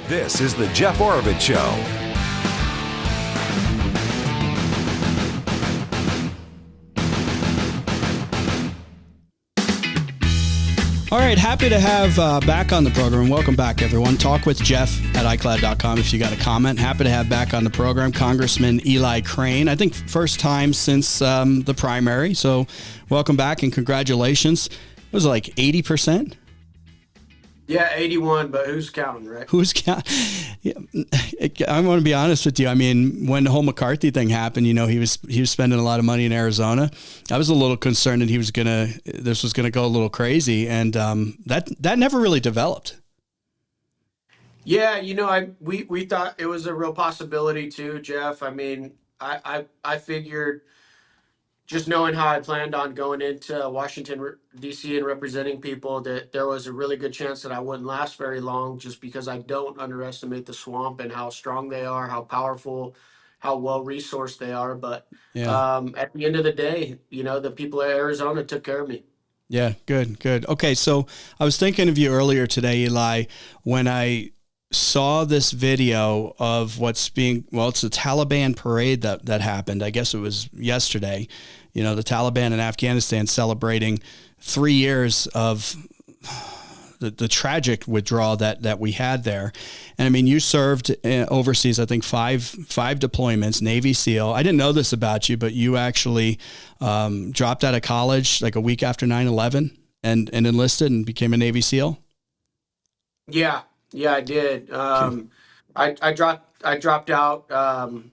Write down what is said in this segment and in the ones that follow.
This is the Jeff Oravits Show. All right, happy to have back on the program. Welcome back, everyone. Talk with Jeff at iCloud.com if you got a comment. Happy to have back on the program Congressman Eli Crane. I think first time since the primary. So welcome back and congratulations. It was like 80%. Yeah, 81, but who's counting, right? Who's counting? Yeah, I want to be honest with you. I mean, when the whole McCarthy thing happened, you know, he was spending a lot of money in Arizona. I was a little concerned that this was gonna go a little crazy, and that never really developed. Yeah, you know, we thought it was a real possibility too, Jeff. I mean, I figured, just knowing how I planned on going into Washington, D.C. and representing people, that there was a really good chance that I wouldn't last very long, just because I don't underestimate the swamp and how strong they are, how powerful, how well resourced they are. But Yeah. at the end of the day, you know, the people of Arizona took care of me. Yeah, good. Okay, so I was thinking of you earlier today, Eli, when I saw this video of it's the Taliban parade that happened. I guess it was yesterday. You know, the Taliban in Afghanistan celebrating 3 years of the tragic withdrawal that we had there. And I mean, you served overseas, I think five deployments, Navy SEAL. I didn't know this about you, but you actually dropped out of college like a week after 9/11 and enlisted and became a Navy SEAL. Yeah, I did. Okay. I dropped out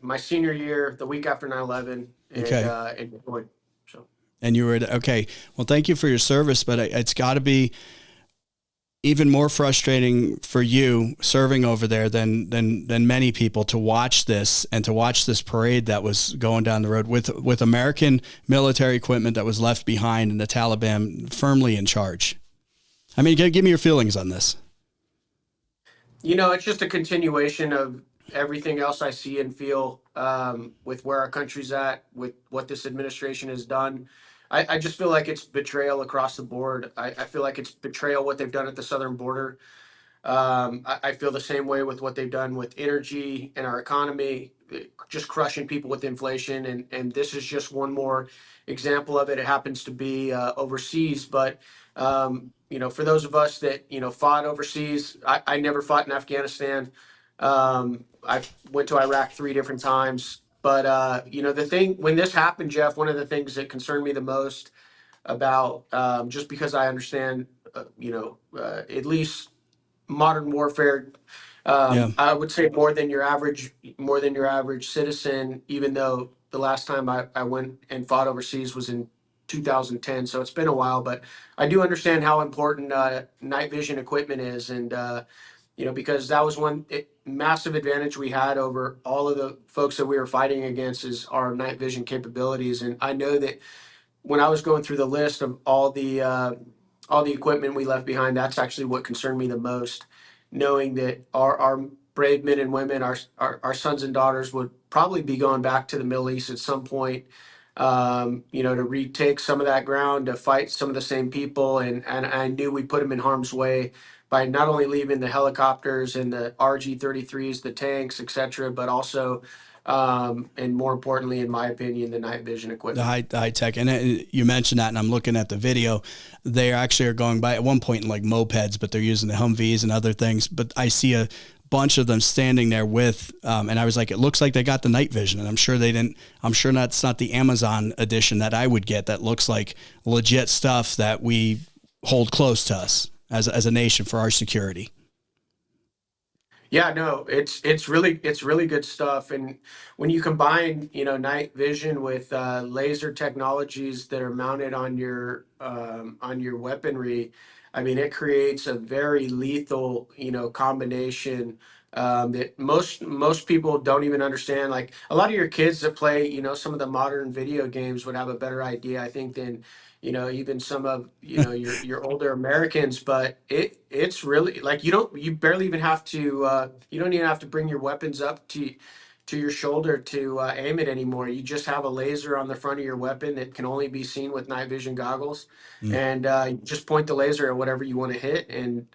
my senior year, the week after 9/11, Okay. and deployed. So And you were okay. Well, thank you for your service, but it's got to be even more frustrating for you serving over there than many people to watch this and to watch this parade that was going down the road with American military equipment that was left behind and the Taliban firmly in charge. I mean, give me your feelings on this. you know, it's just a continuation of everything else I see and feel, with where our country's at, with what this administration has done. I just feel like it's betrayal across the board. I feel like it's betrayal what they've done at the southern border. I feel the same way with what they've done with energy and our economy, just crushing people with inflation. And this is just one more example of it. It happens to be overseas, but you know, for those of us that, you know, fought overseas, I never fought in Afghanistan. I went to Iraq 3 different times. But you know, the thing when this happened, Jeff, one of the things that concerned me the most about, just because I understand, at least modern warfare, Yeah. I would say more than your average citizen, even though the last time I went and fought overseas was in 2010. So it's been a while, but I do understand how important night vision equipment is. And, you know, because that was one massive advantage we had over all of the folks that we were fighting against, is our night vision capabilities. And I know that when I was going through the list of all the equipment we left behind, that's actually what concerned me the most, knowing that our brave men and women, our sons and daughters, would probably be going back to the Middle East at some point, you know, to retake some of that ground, to fight some of the same people. And I knew we put them in harm's way by not only leaving the helicopters and the RG-33s, the tanks, etc., but also, and more importantly, in my opinion, the night vision The equipment. high tech, and you mentioned that, and I'm looking at the video. They actually are going by at one point in like mopeds, but they're using the Humvees and other things. But I see a bunch of them standing there with, and I was like, it looks like they got the night vision, and I'm sure they didn't. I'm sure that's not the Amazon edition that I would get. That looks like legit stuff that we hold close to us as a nation for our security. Yeah, no, it's really good stuff. And when you combine, you know, night vision with laser technologies that are mounted on your weaponry, I mean, it creates a very lethal, you know, combination, that most people don't even understand. Like a lot of your kids that play, you know, some of the modern video games would have a better idea, I think, than, you know, even some of, you know, your older Americans. But it's really like you barely even have to, you don't even have to bring your weapons up to to your shoulder to aim it anymore. You just have a laser on the front of your weapon that can only be seen with night vision goggles, Mm. and you just point the laser at whatever you want to hit. And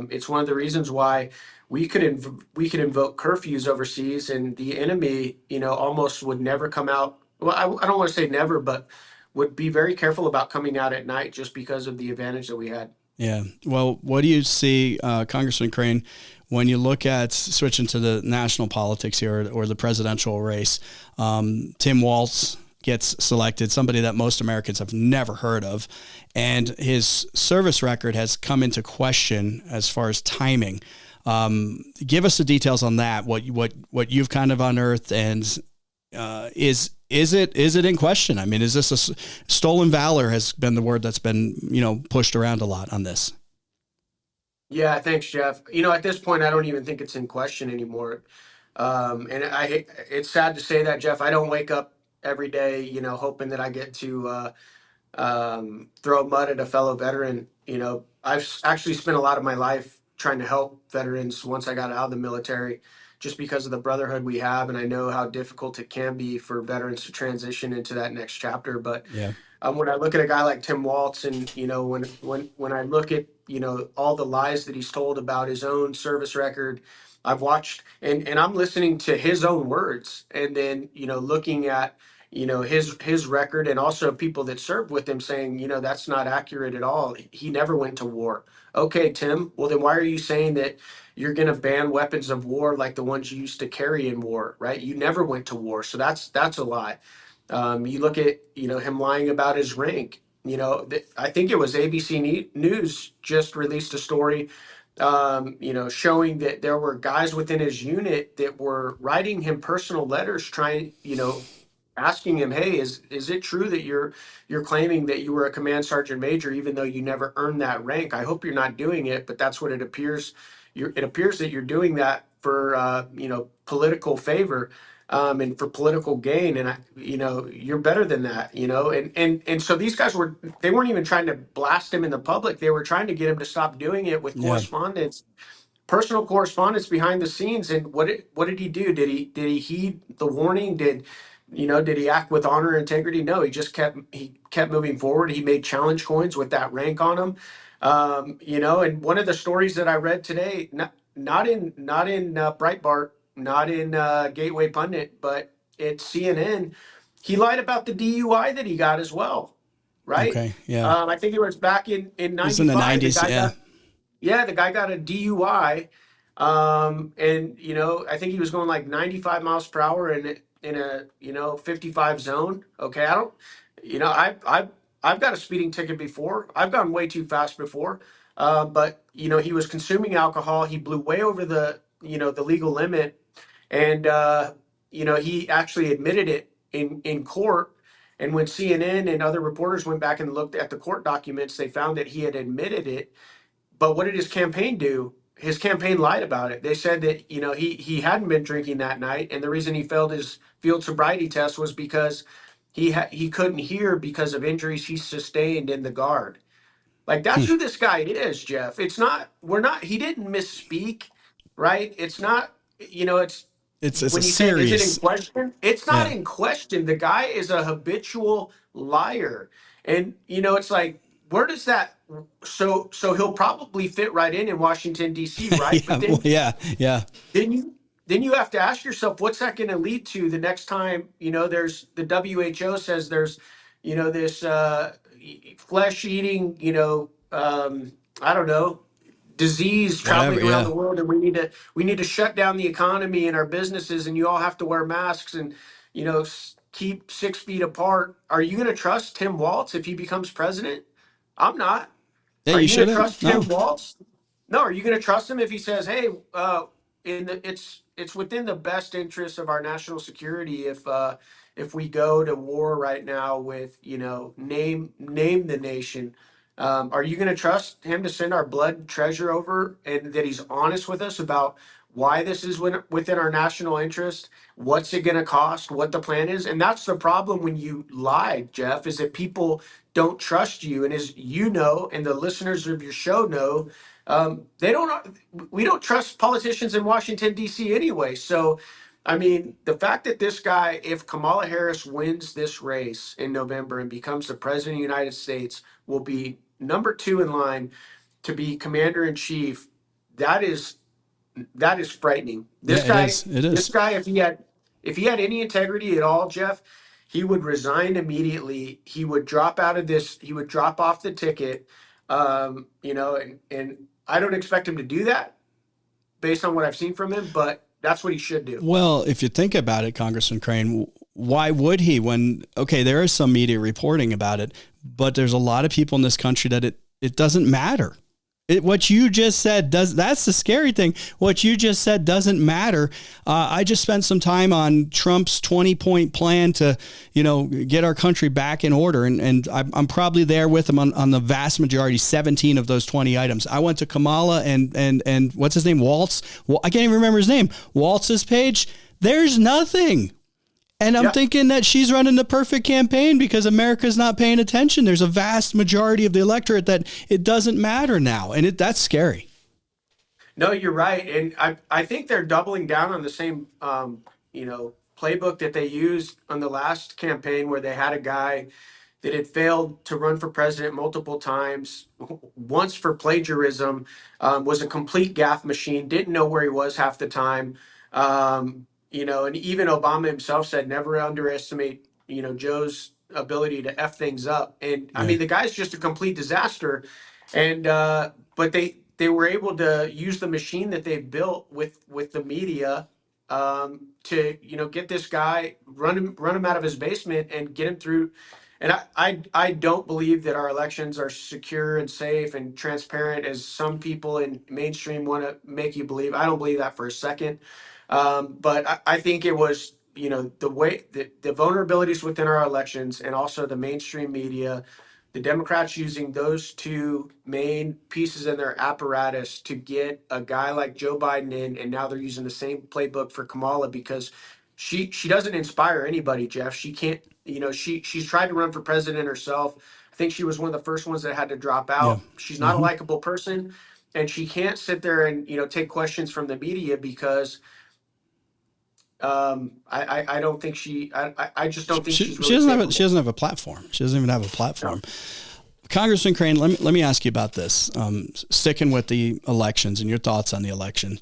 it's one of the reasons why we could invoke curfews overseas, and the enemy, almost would never come out. Well, I don't want to say never, but would be very careful about coming out at night just because of the advantage that we had. Yeah. Well, what do you see, Congressman Crane, when you look at switching to the national politics here or the presidential race? Tim Walz gets selected, somebody that most Americans have never heard of, and his service record has come into question as far as timing. Give us the details on that. What you've kind of unearthed, and is it in question? I mean, is this a stolen valor has been the word that's been, pushed around a lot on this. Yeah, thanks, Jeff. At this point, I don't even think it's in question anymore. And it's sad to say that, Jeff. I don't wake up every day, hoping that I get to throw mud at a fellow veteran. I've actually spent a lot of my life trying to help veterans once I got out of the military, just because of the brotherhood we have, and I know how difficult it can be for veterans to transition into that next chapter. But Yeah. when I look at a guy like Tim Waltz, and when I look at all the lies that he's told about his own service record, I've watched and I'm listening to his own words, and then looking at his record, and also people that served with him saying that's not accurate at all. He never went to war. Okay, Tim. Well, then why are you saying that you're going to ban weapons of war like the ones you used to carry in war? Right? You never went to war, so that's a lie. You look at him lying about his rank. I think it was ABC News just released a story, showing that there were guys within his unit that were writing him personal letters, trying, asking him, "Hey, is it true that you're claiming that you were a command sergeant major even though you never earned that rank? I hope you're not doing it, but that's what it appears. It appears that you're doing that for political favor." And for political gain, and you're better than that, and so these guys they weren't even trying to blast him in the public. They were trying to get him to stop doing it with Yeah. correspondence, personal correspondence behind the scenes. And what did he do? Did he heed the warning? Did he act with honor and integrity? No, he kept moving forward. He made challenge coins with that rank on him. And one of the stories that I read today, not in Breitbart, not in Gateway Pundit, but at CNN, he lied about the DUI that he got as well, right? Okay. Yeah. I think it was back in It was in the 95. '90s. Yeah. The guy got a DUI, and I think he was going like 95 miles per hour in a 55 zone. Okay, I don't, I've got a speeding ticket before. I've gone way too fast before, but he was consuming alcohol. He blew way over the legal limit, and he actually admitted it in court. And when CNN and other reporters went back and looked at the court documents, they found that he had admitted it. But what did his campaign do? His campaign lied about it. They said that he hadn't been drinking that night, and the reason he failed his field sobriety test was because he couldn't hear because of injuries he sustained in the guard. Like, that's who this guy is, Jeff. It's not. He didn't misspeak, right? It's not. It's It's a when you say, is it in series. question? It's not Yeah. in question. The guy is a habitual liar. And, it's like, where does that, so he'll probably fit right in Washington, D.C., right? Yeah. But Well, yeah. Yeah. then you have to ask yourself, what's that going to lead to the next time, there's the WHO says there's, this flesh eating, I don't know, disease traveling Whatever. around Yeah. the world, and we need to shut down the economy and our businesses, and you all have to wear masks, and keep 6 feet apart. Are you going to trust Tim Walz if he becomes president? I'm not. Yeah. Are You you going to shouldn't. trust No. Tim Walz? No. Are you going to trust him if he says, "Hey, it's within the best interest of our national security if we go to war right now with name the nation"? Are you going to trust him to send our blood treasure over, and that he's honest with us about why this is within our national interest? What's it going to cost? What the plan is? And that's the problem when you lie, Jeff, is that people don't trust you. And as you know, and the listeners of your show know, they don't. We don't trust politicians in Washington, D.C. anyway. So I mean, the fact that this guy, if Kamala Harris wins this race in November and becomes the president of the United States, will be number 2 in line to be commander in chief. That is that is frightening. Yeah, it is. It This is. guy, if he had any integrity at all, Jeff, he would resign immediately. He would drop out of this. He would drop off the ticket. And I don't expect him to do that based on what I've seen from him, but that's what he should do. Well, if you think about it, Congressman Crane, why would he when, okay, there is some media reporting about it, but there's a lot of people in this country that it doesn't matter. What you just said that's the scary thing. What you just said doesn't matter. I just spent some time on Trump's 20-point plan to, get our country back in order. And I'm probably there with him on the vast majority, 17 of those 20 items. I went to Kamala and what's his name? Walz. Well, I can't even remember his name. Walz's page. There's nothing. And I'm thinking that she's running the perfect campaign because America's not paying attention. There's a vast majority of the electorate that it doesn't matter now. And that's scary. No, you're right. And I think they're doubling down on the same, playbook that they used on the last campaign where they had a guy that had failed to run for president multiple times, once for plagiarism, was a complete gaffe machine, didn't know where he was half the time. And even Obama himself said never underestimate, Joe's ability to F things up. And I mean, the guy's just a complete disaster. And but they were able to use the machine that they've built with the media to get this guy, run him out of his basement and get him through. And I don't believe that our elections are secure and safe and transparent as some people in mainstream want to make you believe. I don't believe that for a second. But I think it was, the way the vulnerabilities within our elections and also the mainstream media, the Democrats using those two main pieces in their apparatus to get a guy like Joe Biden in, and now they're using the same playbook for Kamala because she doesn't inspire anybody, Jeff. She can't, she's tried to run for president herself. I think she was one of the first ones that had to drop out. Yeah. She's not a likable person, and she can't sit there and take questions from the media because I don't think I just don't think she's really capable. She doesn't have a platform. She doesn't even have a platform. No. Congressman Crane, let me ask you about this. Sticking with the elections and your thoughts on the election.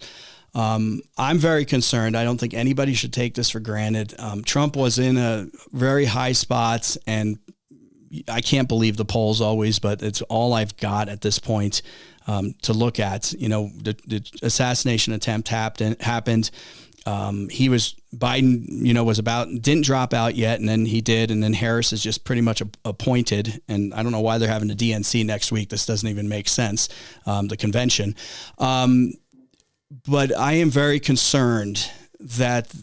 I'm very concerned. I don't think anybody should take this for granted. Trump was in a very high spots, and I can't believe the polls always, but it's all I've got at this point to look at. The assassination attempt happened. Biden, was didn't drop out yet, and then he did, and then Harris is just pretty much appointed, and I don't know why they're having a DNC next week. This doesn't even make sense, the convention. But I am very concerned that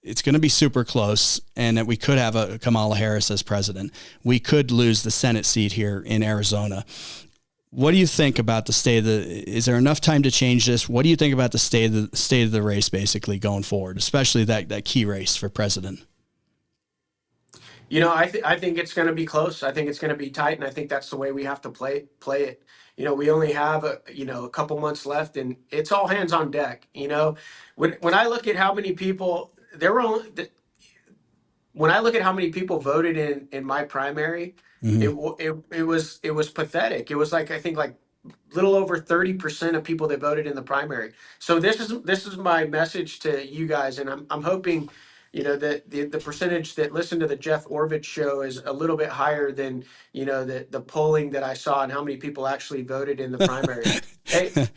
it's going to be super close and that we could have a Kamala Harris as president. We could lose the Senate seat here in Arizona. What do you think about the state of is there enough time to change this? What do you think about the state of the race basically going forward, especially that key race for president? I think it's going to be close. I think it's going to be tight, and I think that's the way we have to play it. We only have a couple months left, and it's all hands on deck. When I look at how many people when I look at how many people voted in my primary, it was pathetic. It was I think little over 30% of people that voted in the primary. So this is my message to you guys, and I'm hoping that the percentage that listen to the Jeff Orvich show is a little bit higher than the polling that I saw and how many people actually voted in the primary. Hey,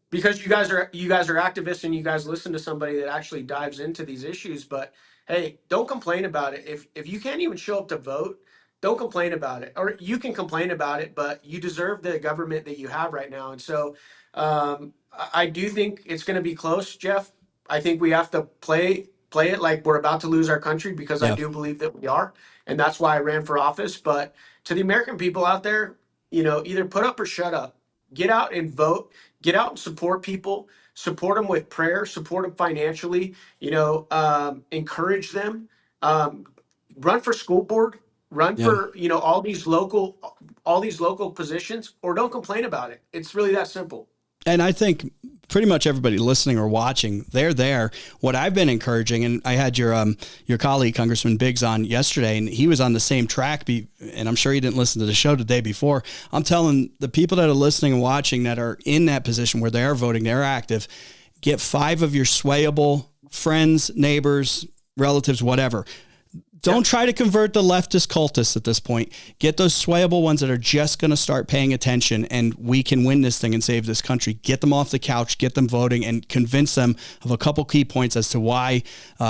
because you guys are activists and you guys listen to somebody that actually dives into these issues. But hey, don't complain about it. If you can't even show up to vote, don't complain about it. Or you can complain about it, but you deserve the government that you have right now. And so I do think it's going to be close, Jeff. I think we have to play it like we're about to lose our country, because I do believe that we are. And that's why I ran for office. But to the American people out there, either put up or shut up. Get out and vote. Get out and support people. Support them with prayer. Support them financially. Encourage them. Run for school board. Run for all these local positions, or don't complain about it. It's really that simple. And I think pretty much everybody listening or watching, they're there. What I've been encouraging, and I had your colleague, Congressman Biggs, on yesterday, and he was on the same track, and I'm sure he didn't listen to the show the day before. I'm telling the people that are listening and watching that are in that position where they are voting, they're active, get 5 of your swayable friends, neighbors, relatives, whatever. Don't try to convert the leftist cultists at this point. Get those swayable ones that are just going to start paying attention, and we can win this thing and save this country. Get them off the couch, get them voting, and convince them of a couple key points as to why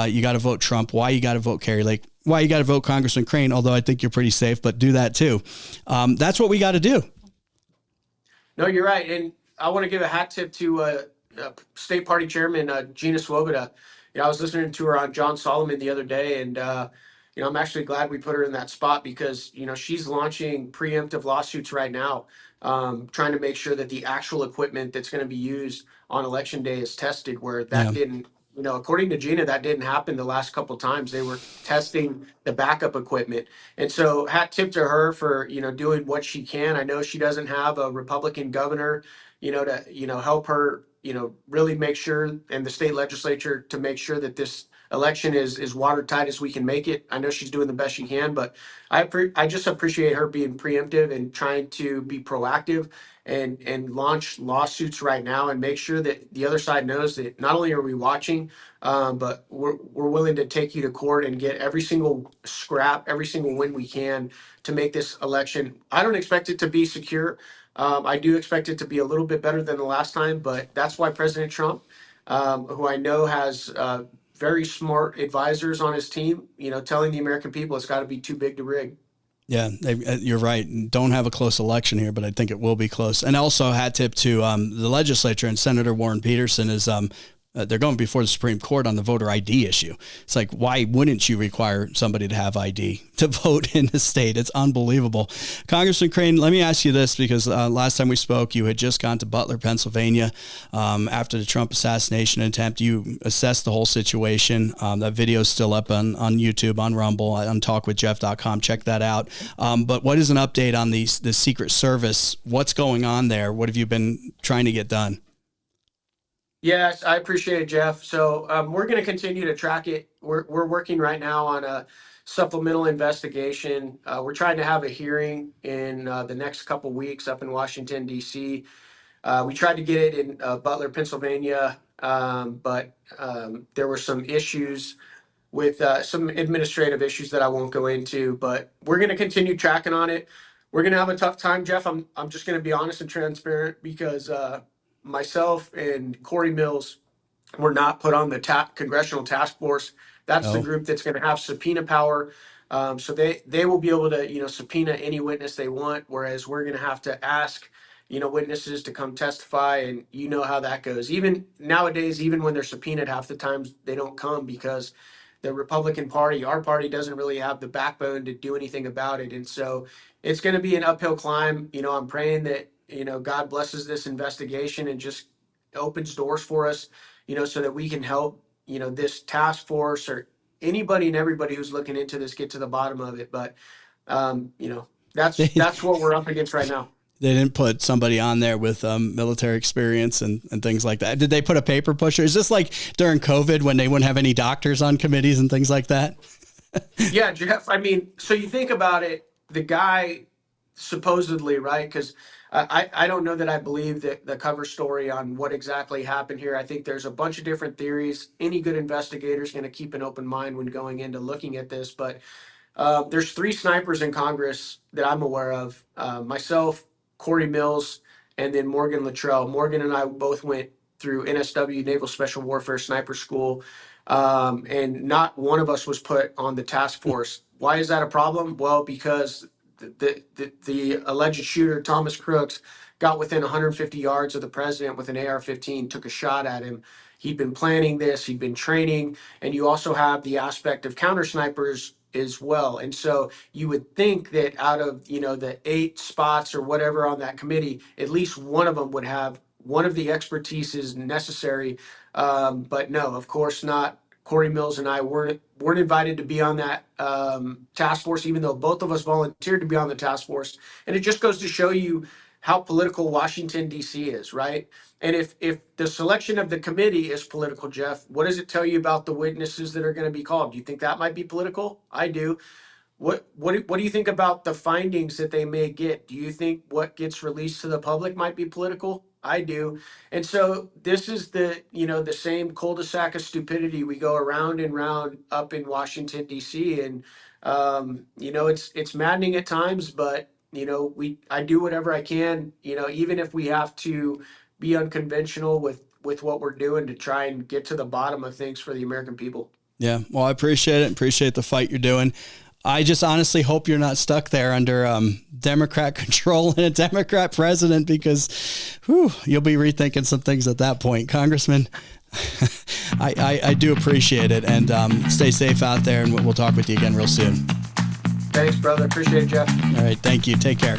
you got to vote Trump, why you got to vote Kerry Lake, why you got to vote Congressman Crane, although I think you're pretty safe, but do that too. That's what we got to do. No, you're right. And I want to give a hat tip to State Party Chairman Gina Swoboda. I was listening to her on John Solomon the other day, and I'm actually glad we put her in that spot because, she's launching preemptive lawsuits right now, trying to make sure that the actual equipment that's going to be used on election day is tested, where that didn't, according to Gina, that didn't happen the last couple times. They were testing the backup equipment. And so hat tip to her for, doing what she can. I know she doesn't have a Republican governor, to, help her, really make sure, and the state legislature to make sure that this election is watertight as we can make it. I know she's doing the best she can, but I just appreciate her being preemptive and trying to be proactive and launch lawsuits right now and make sure that the other side knows that not only are we watching, but we're willing to take you to court and get every single scrap, every single win we can to make this election. I don't expect it to be secure. I do expect it to be a little bit better than the last time, but that's why President Trump, who I know has very smart advisors on his team, telling the American people it's got to be too big to rig. Yeah, you're right. Don't have a close election here, but I think it will be close. And also, hat tip to the legislature, and Senator Warren Peterson is they're going before the Supreme Court on the voter ID issue. It's like, why wouldn't you require somebody to have ID to vote in the state? It's unbelievable. Congressman Crane, let me ask you this, because last time we spoke, you had just gone to Butler, Pennsylvania after the Trump assassination attempt. You assessed the whole situation. That video is still up on YouTube, on Rumble, on talkwithjeff.com. Check that out. But what is an update on the Secret Service? What's going on there? What have you been trying to get done? Yes, I appreciate it, Jeff. So we're going to continue to track it. We're working right now on a supplemental investigation. We're trying to have a hearing in the next couple weeks up in Washington, D.C. We tried to get it in Butler, Pennsylvania, but there were some issues with some administrative issues that I won't go into. But we're going to continue tracking on it. We're going to have a tough time, Jeff. I'm just going to be honest and transparent because myself and Corey Mills were not put on the congressional task force. That's the group that's going to have subpoena power. So they will be able to, subpoena any witness they want, whereas we're going to have to ask, witnesses to come testify, and you know how that goes. Even nowadays, even when they're subpoenaed, half the times they don't come because the Republican Party, our party, doesn't really have the backbone to do anything about it. And so it's going to be an uphill climb. I'm praying that God blesses this investigation and just opens doors for us, so that we can help, this task force or anybody and everybody who's looking into this get to the bottom of it. But, that's what we're up against right now. They didn't put somebody on there with military experience and things like that. Did they put a paper pusher? Is this like during COVID when they wouldn't have any doctors on committees and things like that? Yeah, Jeff. I mean, so you think about it, the guy supposedly, right? Because I don't know that I believe that the cover story on what exactly happened here. I think there's a bunch of different theories. Any good investigator is going to keep an open mind when going into looking at this. But there's 3 snipers in Congress that I'm aware of. Myself, Corey Mills, and then Morgan Luttrell. Morgan and I both went through NSW, Naval Special Warfare Sniper School, and not one of us was put on the task force. Why is that a problem? Well, because the alleged shooter, Thomas Crooks, got within 150 yards of the president with an AR-15, took a shot at him. He'd been planning this, he'd been training, and you also have the aspect of counter snipers as well. And so you would think that out of, the 8 spots or whatever on that committee, at least one of them would have one of the expertises necessary. But no, of course not. Corey Mills and I weren't invited to be on that task force, even though both of us volunteered to be on the task force. And it just goes to show you how political Washington, D.C. is, right? And if the selection of the committee is political, Jeff, what does it tell you about the witnesses that are going to be called? Do you think that might be political? I do. What do you think about the findings that they may get? Do you think what gets released to the public might be political? I do. And so this is the same cul-de-sac of stupidity we go around and round up in Washington, D.C. And it's maddening at times, but I do whatever I can, even if we have to be unconventional with what we're doing to try and get to the bottom of things for the American people. Yeah. Well, I appreciate it. Appreciate the fight you're doing. I just honestly hope you're not stuck there under Democrat control and a Democrat president, because you'll be rethinking some things at that point. Congressman, I do appreciate it, and stay safe out there, and we'll talk with you again real soon. Thanks, brother. Appreciate it, Jeff. All right. Thank you. Take care.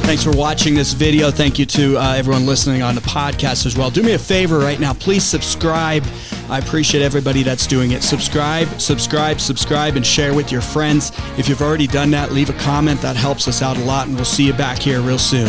Thanks for watching this video. Thank you to everyone listening on the podcast as well. Do me a favor right now. Please subscribe. I appreciate everybody that's doing it. Subscribe, and share with your friends. If you've already done that, leave a comment. That helps us out a lot, and we'll see you back here real soon.